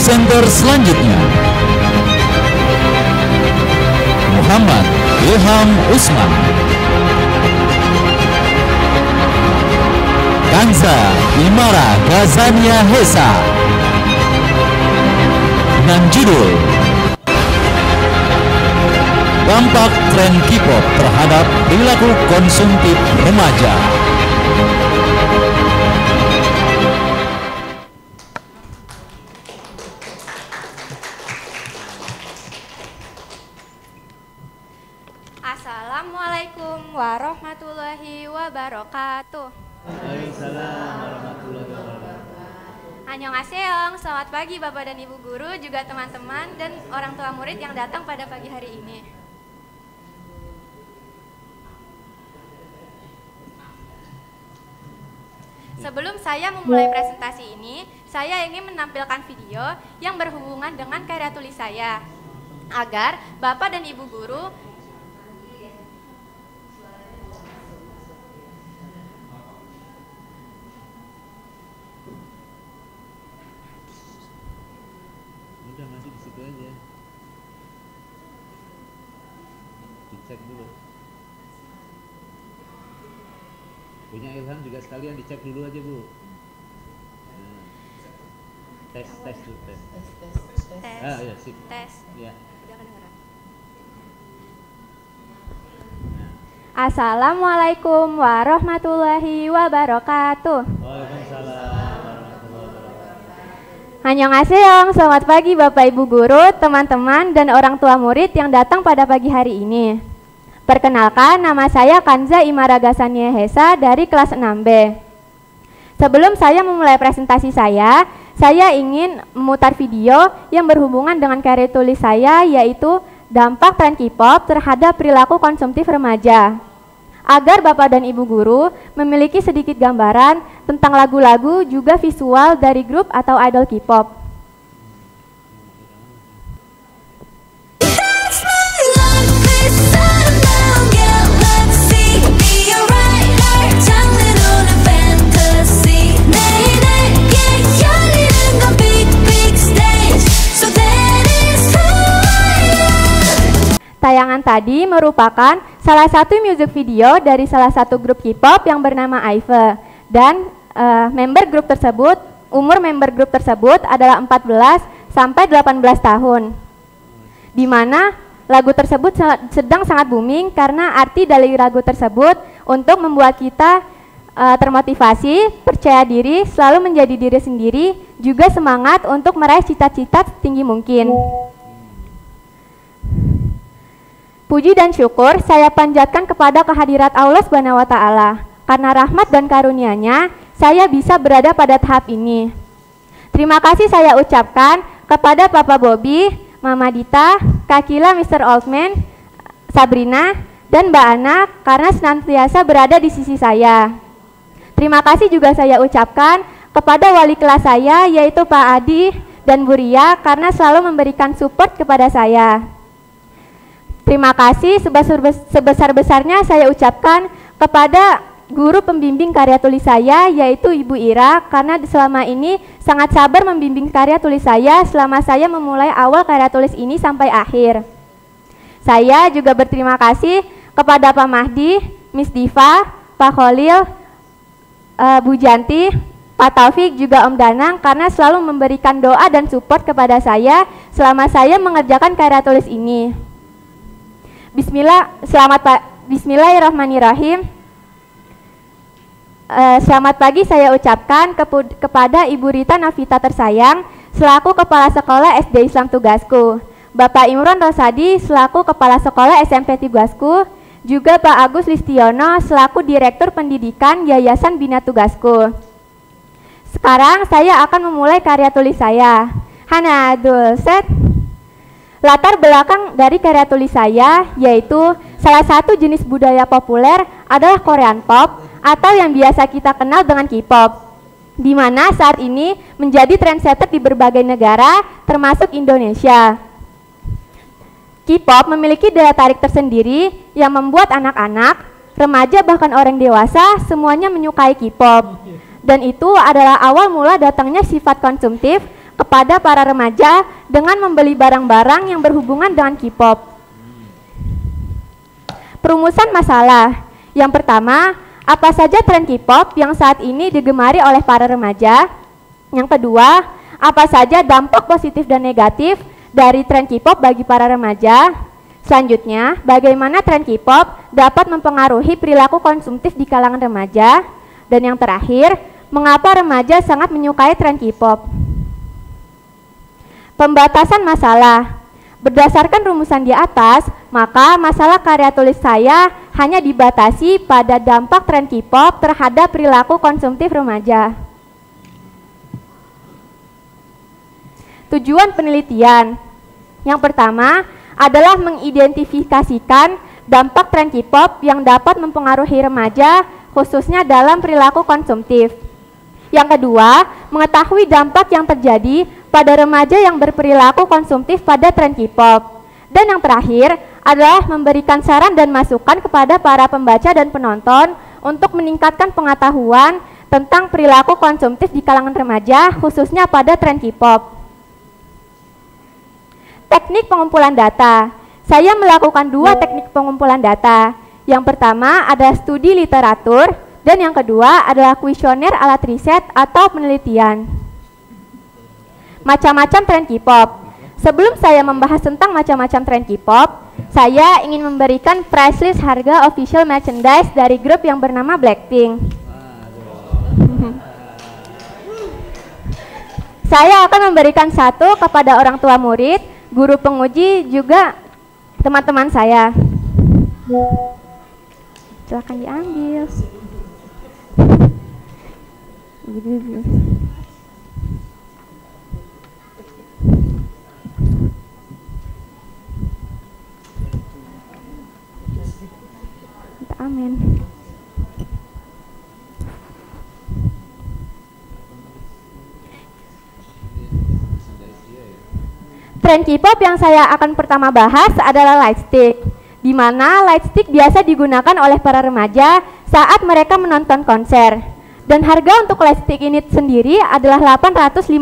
Presenter selanjutnya Muhammad Ilham Usman, Kanza Imara Gazania Hesa, dengan judul Dampak Tren K-pop Terhadap Perilaku Konsumtif Remaja. Assalamualaikum warahmatullahi wabarakatuh. Waalaikumsalam warahmatullahi wabarakatuh. Annyeonghaseyo, selamat pagi Bapak dan Ibu Guru, juga teman-teman dan orang tua murid yang datang pada pagi hari ini. Sebelum saya memulai presentasi ini, saya ingin menampilkan video yang berhubungan dengan karya tulis saya, agar Bapak dan Ibu Guru udah masih di situ aja, dicek dulu. Punya Ilham juga sekalian dicek dulu aja, Bu. Nah, tes dulu, tes. Ah ya, sip. tes. Ya. Udah kedengeran. Nah. Assalamualaikum warahmatullahi wabarakatuh. Waalaikumsalam warahmatullahi wabarakatuh. Annyeonghaseyo, selamat pagi Bapak Ibu Guru, teman-teman dan orang tua murid yang datang pada pagi hari ini. Perkenalkan, nama saya Kanza Imara Gazania Hesa dari kelas 6B. Sebelum saya memulai presentasi saya ingin memutar video yang berhubungan dengan karya tulis saya, yaitu dampak tren K-pop terhadap perilaku konsumtif remaja. Agar Bapak dan Ibu Guru memiliki sedikit gambaran tentang lagu-lagu juga visual dari grup atau idol K-pop. Tayangan tadi merupakan salah satu music video dari salah satu grup K-pop yang bernama IVE, dan umur member grup tersebut adalah 14 sampai 18 tahun. Di mana lagu tersebut sedang sangat booming karena arti dari lagu tersebut untuk membuat kita termotivasi, percaya diri, selalu menjadi diri sendiri, juga semangat untuk meraih cita-cita setinggi mungkin. Puji dan syukur saya panjatkan kepada kehadirat Allah Subhanahu wa Ta'ala. Karena rahmat dan karunia-Nya, saya bisa berada pada tahap ini. Terima kasih saya ucapkan kepada Papa Bobby, Mama Dita, Kak Kila, Mr. Oldman, Sabrina, dan Mbak Ana karena senantiasa berada di sisi saya. Terima kasih juga saya ucapkan kepada wali kelas saya, yaitu Pak Adi dan Bu Ria, karena selalu memberikan support kepada saya. Terima kasih sebesar-besarnya saya ucapkan kepada guru pembimbing karya tulis saya, yaitu Ibu Ira, karena selama ini sangat sabar membimbing karya tulis saya selama saya memulai awal karya tulis ini sampai akhir. Saya juga berterima kasih kepada Pak Mahdi, Miss Diva, Pak Khalil, Bu Janti, Pak Taufik, juga Om Danang, karena selalu memberikan doa dan support kepada saya selama saya mengerjakan karya tulis ini. Bismillahirrahmanirrahim. Selamat pagi saya ucapkan kepada Ibu Rita Navita tersayang selaku Kepala Sekolah SD Islam tugasku, Bapak Imron Rosadi selaku Kepala Sekolah SMP tugasku, juga Pak Agus Listiono selaku Direktur Pendidikan Yayasan Bina tugasku. Sekarang saya akan memulai karya tulis saya. Hanadul set. Latar belakang dari karya tulis saya yaitu salah satu jenis budaya populer adalah Korean Pop atau yang biasa kita kenal dengan K-pop, di mana saat ini menjadi trendsetter di berbagai negara termasuk Indonesia. K-pop memiliki daya tarik tersendiri yang membuat anak-anak, remaja bahkan orang dewasa semuanya menyukai K-pop. Dan itu adalah awal mula datangnya sifat konsumtif kepada para remaja dengan membeli barang-barang yang berhubungan dengan K-pop. Perumusan masalah. Yang pertama, apa saja tren K-pop yang saat ini digemari oleh para remaja? Yang kedua, apa saja dampak positif dan negatif dari tren K-pop bagi para remaja? Selanjutnya, bagaimana tren K-pop dapat mempengaruhi perilaku konsumtif di kalangan remaja? Dan yang terakhir, mengapa remaja sangat menyukai tren K-pop? Pembatasan masalah. Berdasarkan rumusan di atas, maka masalah karya tulis saya hanya dibatasi pada dampak tren K-pop terhadap perilaku konsumtif remaja. Tujuan penelitian. Yang pertama adalah mengidentifikasikan dampak tren K-pop yang dapat mempengaruhi remaja khususnya dalam perilaku konsumtif. Yang kedua, mengetahui dampak yang terjadi pada remaja yang berperilaku konsumtif pada tren K-pop. Dan yang terakhir adalah memberikan saran dan masukan kepada para pembaca dan penonton untuk meningkatkan pengetahuan tentang perilaku konsumtif di kalangan remaja khususnya pada tren K-pop. Teknik pengumpulan data. Saya melakukan 2 teknik pengumpulan data. Yang pertama adalah studi literatur dan yang kedua adalah kuesioner alat riset atau penelitian. Macam-macam tren K-pop. Sebelum saya membahas tentang macam-macam tren K-pop, saya ingin memberikan price list harga official merchandise dari grup yang bernama Blackpink. Saya akan memberikan 1 kepada orang tua murid, guru penguji, juga teman-teman saya. Silakan diambil. Amin. Tren K-pop yang saya akan pertama bahas adalah lightstick, di mana lightstick biasa digunakan oleh para remaja saat mereka menonton konser. Dan harga untuk lightstick ini sendiri adalah 850.000.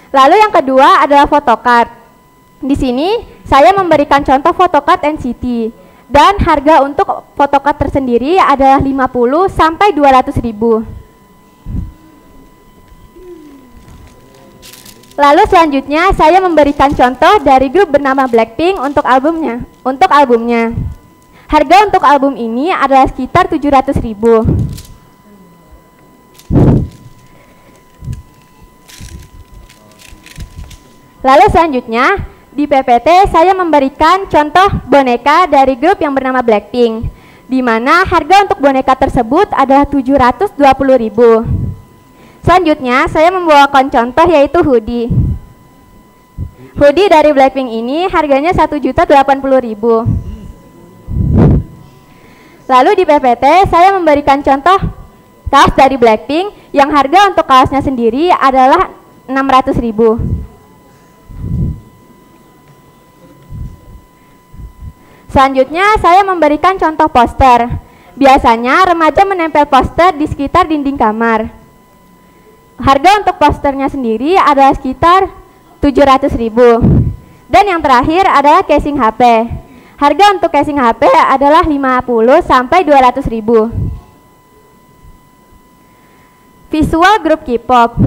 Lalu yang kedua adalah photocard. Di sini saya memberikan contoh photocard NCT. Dan harga untuk photocard tersendiri adalah 50 sampai 200.000. Lalu selanjutnya saya memberikan contoh dari grup bernama Blackpink untuk albumnya. Harga untuk album ini adalah sekitar 700.000. Lalu selanjutnya di PPT saya memberikan contoh boneka dari grup yang bernama Blackpink, di mana harga untuk boneka tersebut adalah 720.000. Selanjutnya saya membawakan contoh yaitu hoodie. Hoodie dari Blackpink ini harganya 1.080.000. Lalu di PPT saya memberikan contoh kaos dari Blackpink yang harga untuk kaosnya sendiri adalah 600.000. Selanjutnya saya memberikan contoh poster. Biasanya remaja menempel poster di sekitar dinding kamar. Harga untuk posternya sendiri adalah sekitar 700.000. Dan yang terakhir adalah casing HP. Harga untuk casing HP adalah 50 sampai 200.000. Visual grup K-pop.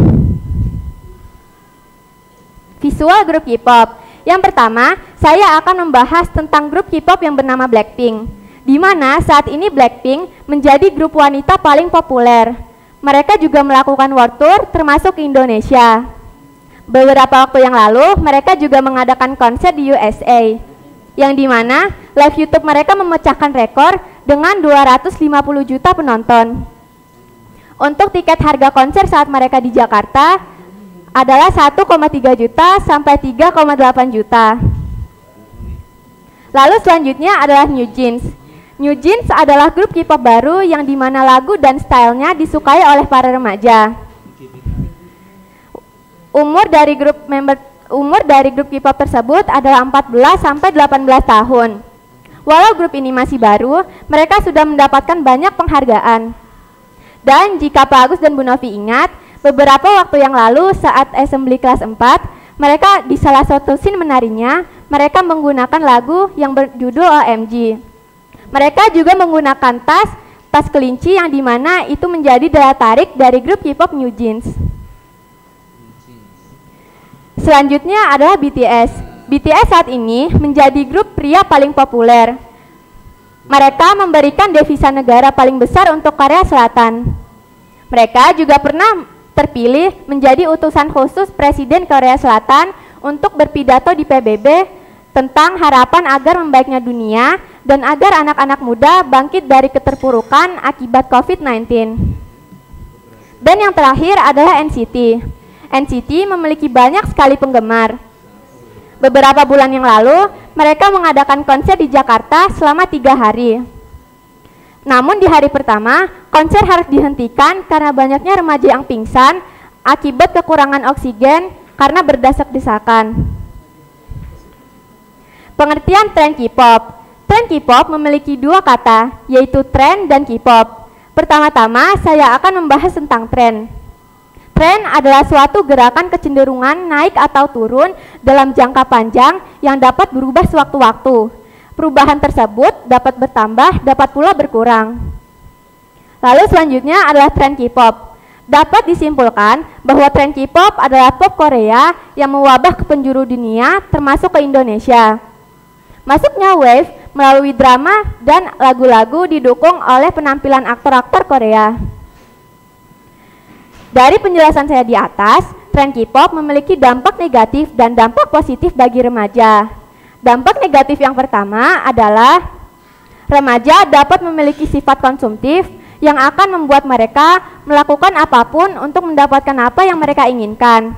Visual grup K-pop. Yang pertama, saya akan membahas tentang grup K-pop yang bernama Blackpink, di mana saat ini Blackpink menjadi grup wanita paling populer. Mereka juga melakukan world tour termasuk ke Indonesia. Beberapa waktu yang lalu, mereka juga mengadakan konser di USA, yang di mana live YouTube mereka memecahkan rekor dengan 250 juta penonton. Untuk tiket harga konser saat mereka di Jakarta adalah 1,3 juta sampai 3,8 juta. Lalu selanjutnya adalah New Jeans. New Jeans adalah grup K-pop baru yang dimana lagu dan stylenya disukai oleh para remaja. Umur dari grup K-pop tersebut adalah 14 sampai 18 tahun. Walau grup ini masih baru, mereka sudah mendapatkan banyak penghargaan. Dan jika Pak Agus dan Bu Novi ingat, beberapa waktu yang lalu saat assembly kelas 4, mereka di salah satu scene menarinya, mereka menggunakan lagu yang berjudul OMG. Mereka juga menggunakan tas kelinci yang dimana itu menjadi daya tarik dari grup K-pop New Jeans. Selanjutnya adalah BTS. BTS saat ini menjadi grup pria paling populer. Mereka memberikan devisa negara paling besar untuk Korea Selatan. Mereka juga pernah terpilih menjadi utusan khusus Presiden Korea Selatan untuk berpidato di PBB tentang harapan agar membaiknya dunia dan agar anak-anak muda bangkit dari keterpurukan akibat COVID-19. Dan yang terakhir adalah NCT. NCT memiliki banyak sekali penggemar. Beberapa bulan yang lalu, mereka mengadakan konser di Jakarta selama 3 hari. Namun di hari pertama, konser harus dihentikan karena banyaknya remaja yang pingsan akibat kekurangan oksigen karena berdesak-desakan. Pengertian tren K-pop. Tren K-pop memiliki 2 kata, yaitu tren dan K-pop. Pertama-tama, saya akan membahas tentang tren. Tren adalah suatu gerakan kecenderungan naik atau turun dalam jangka panjang yang dapat berubah sewaktu-waktu. Perubahan tersebut dapat bertambah, dapat pula berkurang. Lalu selanjutnya adalah tren K-pop. Dapat disimpulkan bahwa tren K-pop adalah pop Korea yang mewabah ke penjuru dunia termasuk ke Indonesia. Masuknya wave melalui drama dan lagu-lagu didukung oleh penampilan aktor-aktor Korea. Dari penjelasan saya di atas, tren K-pop memiliki dampak negatif dan dampak positif bagi remaja. Dampak negatif yang pertama adalah remaja dapat memiliki sifat konsumtif yang akan membuat mereka melakukan apapun untuk mendapatkan apa yang mereka inginkan.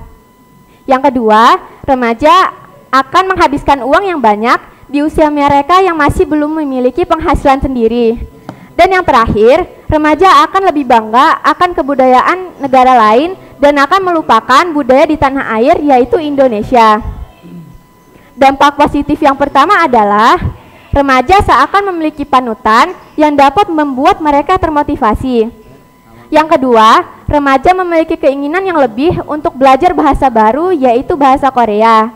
Yang kedua, remaja akan menghabiskan uang yang banyak di usia mereka yang masih belum memiliki penghasilan sendiri. Dan yang terakhir, remaja akan lebih bangga akan kebudayaan negara lain dan akan melupakan budaya di tanah air yaitu Indonesia. Dampak positif yang pertama adalah remaja seakan memiliki panutan yang dapat membuat mereka termotivasi. Yang kedua, remaja memiliki keinginan yang lebih untuk belajar bahasa baru yaitu bahasa Korea.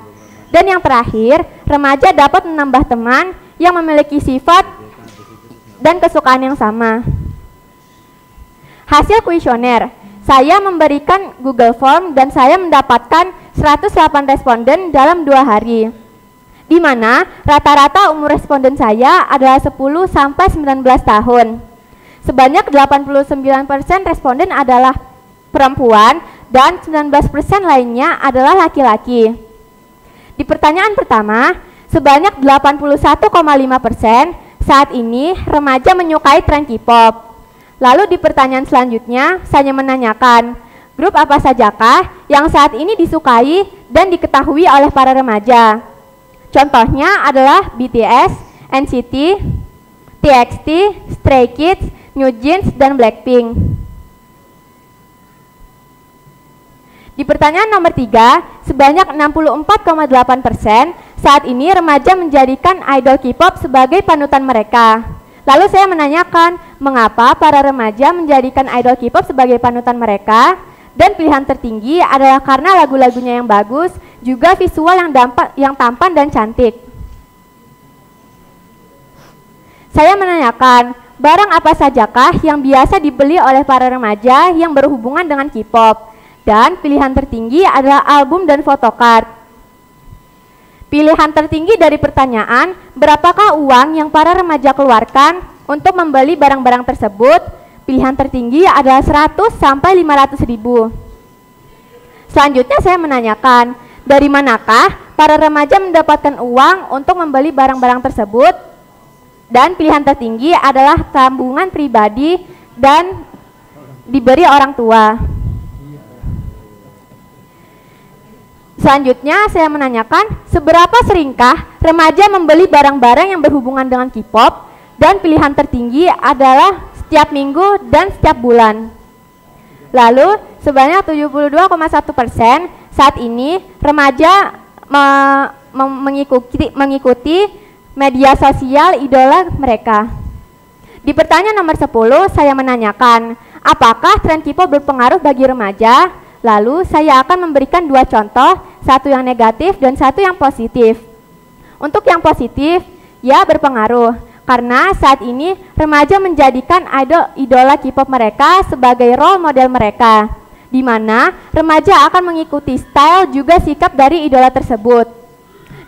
Dan yang terakhir, remaja dapat menambah teman yang memiliki sifat dan kesukaan yang sama. Hasil kuesioner, saya memberikan Google Form dan saya mendapatkan 108 responden dalam 2 hari. Di mana rata-rata umur responden saya adalah 10 sampai 19 tahun. Sebanyak 89% responden adalah perempuan dan 19% lainnya adalah laki-laki. Di pertanyaan pertama, sebanyak 81,5% saat ini remaja menyukai tren K-pop. Lalu di pertanyaan selanjutnya, saya menanyakan, grup apa sajakah yang saat ini disukai dan diketahui oleh para remaja? Contohnya adalah BTS, NCT, TXT, Stray Kids, New Jeans, dan Blackpink. Di pertanyaan nomor 3, sebanyak 64,8% saat ini remaja menjadikan idol K-pop sebagai panutan mereka. Lalu saya menanyakan, mengapa para remaja menjadikan idol K-pop sebagai panutan mereka? Dan pilihan tertinggi adalah karena lagu-lagunya yang bagus, juga visual yang tampan dan cantik. Saya menanyakan, barang apa sajakah yang biasa dibeli oleh para remaja yang berhubungan dengan K-pop? Dan pilihan tertinggi adalah album dan photocard. Pilihan tertinggi dari pertanyaan, berapakah uang yang para remaja keluarkan untuk membeli barang-barang tersebut? Pilihan tertinggi adalah 100 sampai 500 ribu. Selanjutnya saya menanyakan, dari manakah para remaja mendapatkan uang untuk membeli barang-barang tersebut? Dan pilihan tertinggi adalah tabungan pribadi dan diberi orang tua. Selanjutnya saya menanyakan, seberapa seringkah remaja membeli barang-barang yang berhubungan dengan K-pop? Dan pilihan tertinggi adalah setiap minggu dan setiap bulan. Lalu sebanyak 72,1% saat ini remaja mengikuti media sosial idola mereka. Di pertanyaan nomor 10, saya menanyakan, apakah tren K-pop berpengaruh bagi remaja? Lalu saya akan memberikan 2 contoh, satu yang negatif dan satu yang positif. Untuk yang positif, ya berpengaruh, karena saat ini remaja menjadikan idola K-pop mereka sebagai role model mereka, di mana remaja akan mengikuti style juga sikap dari idola tersebut.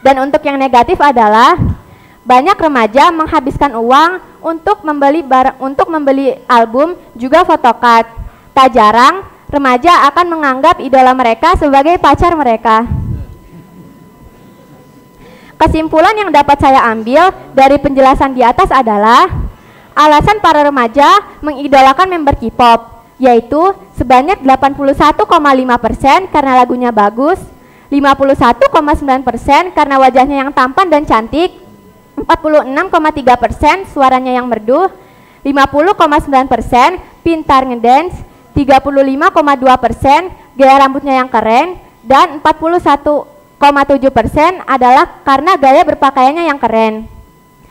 Dan untuk yang negatif adalah banyak remaja menghabiskan uang untuk membeli album juga photocard. Tak jarang remaja akan menganggap idola mereka sebagai pacar mereka. Kesimpulan yang dapat saya ambil dari penjelasan di atas adalah alasan para remaja mengidolakan member K-pop, yaitu sebanyak 81,5% karena lagunya bagus, 51,9% karena wajahnya yang tampan dan cantik, 46,3% suaranya yang merdu, 50,9% pintar ngedance, 35,2% gaya rambutnya yang keren, dan 41,7% adalah karena gaya berpakaiannya yang keren.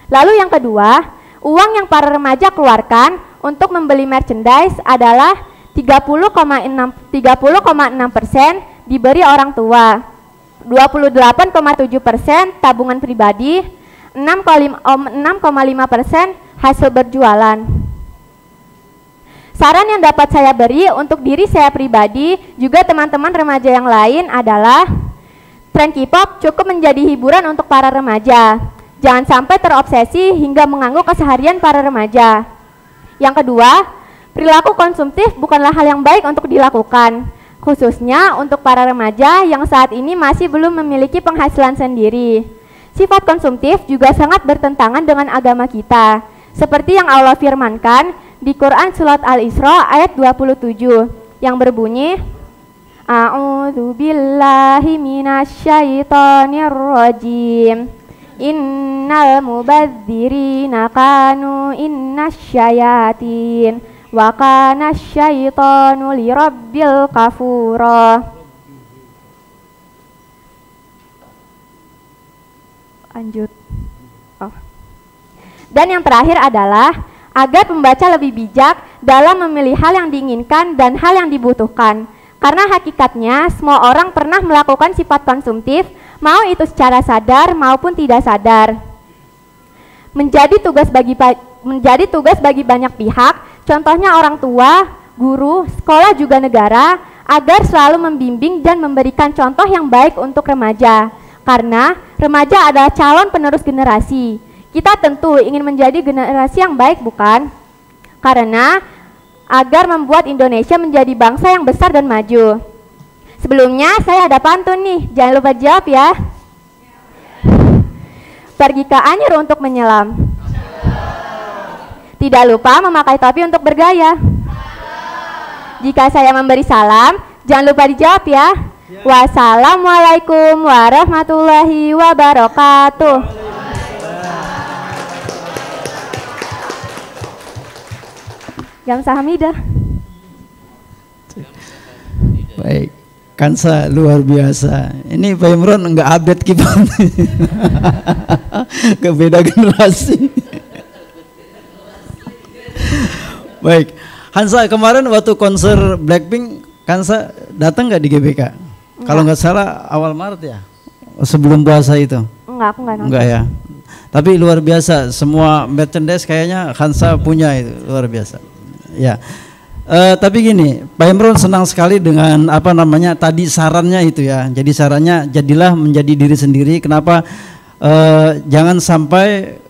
Lalu yang kedua, uang yang para remaja keluarkan untuk membeli merchandise adalah 30,6% diberi orang tua, 28,7% tabungan pribadi, 6,5% hasil berjualan. Saran yang dapat saya beri untuk diri saya pribadi, juga teman-teman remaja yang lain adalah tren K-pop cukup menjadi hiburan untuk para remaja. Jangan sampai terobsesi hingga mengganggu keseharian para remaja. Yang kedua, perilaku konsumtif bukanlah hal yang baik untuk dilakukan, khususnya untuk para remaja yang saat ini masih belum memiliki penghasilan sendiri. Sifat konsumtif juga sangat bertentangan dengan agama kita, seperti yang Allah firmankan di Quran Surat Al-Isra ayat 27 yang berbunyi, A'udzu billahi minasyaitonir rajim. Innal mubadzirina kanu innasyayatin wa kana syaitanu lirabbil kafura. Lanjut. Dan yang terakhir adalah agar pembaca lebih bijak dalam memilih hal yang diinginkan dan hal yang dibutuhkan. Karena hakikatnya semua orang pernah melakukan sifat konsumtif, mau itu secara sadar maupun tidak sadar. Menjadi tugas bagi banyak pihak, contohnya orang tua, guru, sekolah juga negara, agar selalu membimbing dan memberikan contoh yang baik untuk remaja. Karena remaja adalah calon penerus generasi. Kita tentu ingin menjadi generasi yang baik, bukan? Karena agar membuat Indonesia menjadi bangsa yang besar dan maju. Sebelumnya saya ada pantun nih, jangan lupa jawab ya. Pergi ke Anyer untuk menyelam. Tidak lupa memakai topi untuk bergaya. Jika saya memberi salam, jangan lupa dijawab ya. Wassalamualaikum warahmatullahi wabarakatuh. Gamsahamidah. Baik, Kansa luar biasa. Ini Pak Imron enggak update kita. Ke beda generasi. Baik, Hansa kemarin waktu konser Blackpink, Kansa datang nggak di GBK? Kalau nggak salah awal Maret ya, sebelum puasa itu. Enggak, aku nggak nonton. Enggak ya. Tapi luar biasa, semua merchandise kayaknya Hansa punya, itu luar biasa. Ya. Tapi gini, Pak Imron senang sekali dengan apa namanya tadi sarannya itu ya. Jadi sarannya jadilah menjadi diri sendiri. Kenapa? Jangan sampai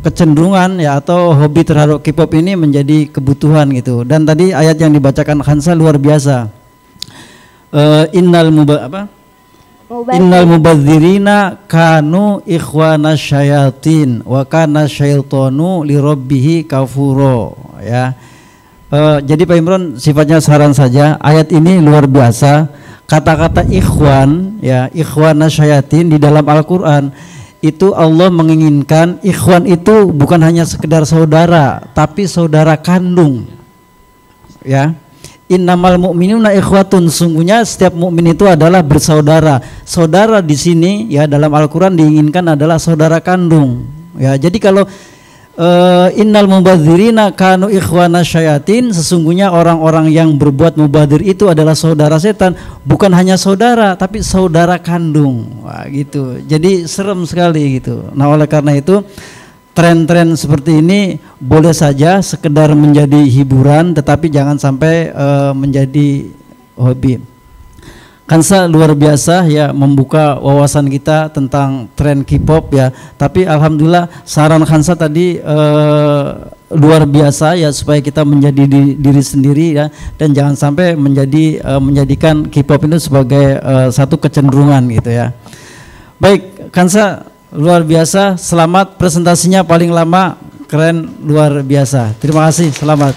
kecenderungan ya atau hobi terhadap K-pop ini menjadi kebutuhan gitu. Dan tadi ayat yang dibacakan Hansa luar biasa. Innal mubadzirina kanu ikhwana syayatin wa kana syaitanu lirabbihi kafuro ya. Jadi Pak Imron sifatnya saran saja. Ayat ini luar biasa. Kata-kata ikhwan ya, ikhwana syayatin di dalam Al-Qur'an itu Allah menginginkan ikhwan itu bukan hanya sekedar saudara, tapi saudara kandung. Ya. Innamal mu'minuna ikhwatun, sungguhnya setiap mukmin itu adalah bersaudara. Saudara di sini ya dalam Al-Qur'an diinginkan adalah saudara kandung. Ya, jadi kalau innal mubadzirina kanu ikhwana syayatin, sesungguhnya orang-orang yang berbuat mubadzir itu adalah saudara setan, bukan hanya saudara tapi saudara kandung. Wah, gitu. Jadi serem sekali gitu. Nah, oleh karena itu tren-tren seperti ini boleh saja sekedar menjadi hiburan, tetapi jangan sampai menjadi hobi. Kansa luar biasa ya membuka wawasan kita tentang tren K-pop ya. Tapi alhamdulillah saran Kansa tadi luar biasa ya, supaya kita menjadi diri sendiri ya, dan jangan sampai menjadikan K-pop itu sebagai satu kecenderungan gitu ya. Baik, Kansa luar biasa, selamat presentasinya paling lama, keren, luar biasa. Terima kasih, selamat.